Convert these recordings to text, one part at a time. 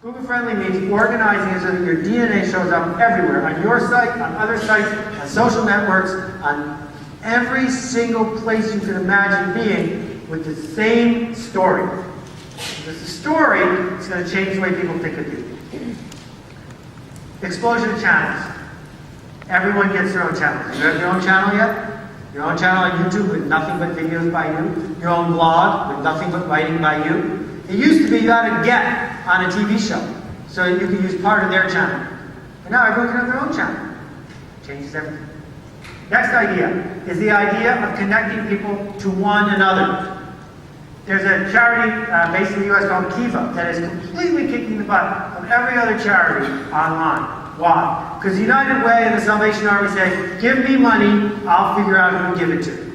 Google friendly means organizing it so that your DNA shows up everywhere, on your site, on other sites, on social networks, on every single place you can imagine being with the same story. Because the story is going to change the way people think of you. Explosion of channels. Everyone gets their own channel. You have your own channel yet? Your own channel on YouTube with nothing but videos by you. Your own blog with nothing but writing by you. It used to be you had to get on a TV show so you could use part of their channel. But now everyone can have their own channel. It changes everything. Next idea is the idea of connecting people to one another. There's a charity based in the U.S. called Kiva that is completely kicking the butt of every other charity online. Why? Because the United Way and the Salvation Army say, give me money, I'll figure out who to give it to.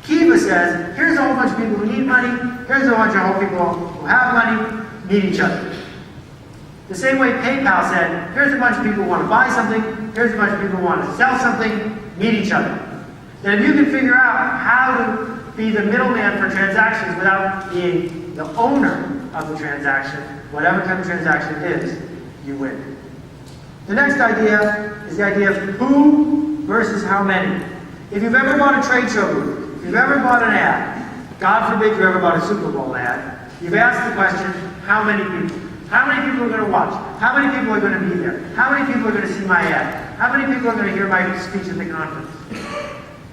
Kiva says, here's a whole bunch of people who need money, here's a bunch of people who have money, meet each other. The same way PayPal said, here's a bunch of people who want to buy something, here's a bunch of people who want to sell something, meet each other. Then if you can figure out how to be the middleman for transactions without being the owner of the transaction, whatever kind of transaction it is, you win. The next idea is the idea of who versus how many. If you've ever bought a trade show booth, if you've ever bought an ad, God forbid you ever bought a Super Bowl ad, you've asked the question, how many people? How many people are going to watch? How many people are going to be there? How many people are going to see my ad? How many people are going to hear my speech at the conference?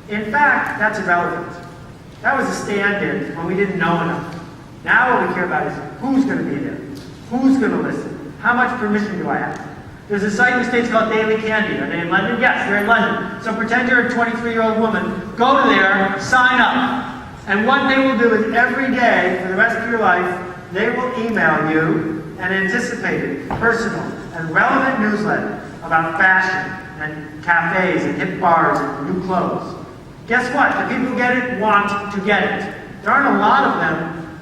In fact, that's irrelevant. That was a stand-in when we didn't know enough. Now what we care about is who's going to be there? Who's going to listen? How much permission do I have? There's a site in the States called Daily Candy. Are they in London? Yes, they're in London. So pretend you're a 23-year-old woman. Go to there, sign up. And what they will do is every day for the rest of your life, they will email you an anticipated, personal, and relevant newsletter about fashion and cafes and hip bars and new clothes. Guess what? The people who get it want to get it. There aren't a lot of them.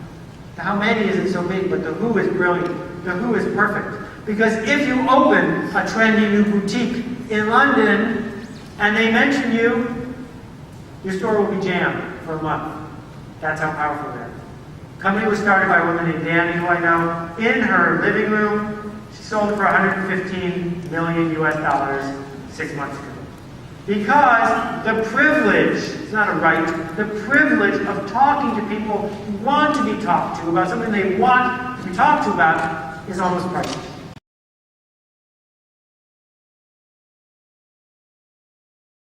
The how many isn't so big, but the who is brilliant. The who is perfect. Because if you open a trendy new boutique in London and they mention you, your store will be jammed for a month. That's how powerful they are. The company was started by a woman named Danny, who I know, in her living room. She sold it for $115 million US 6 months ago. Because the privilege, it's not a right, the privilege of talking to people who want to be talked to about something they want to be talked to about is almost priceless.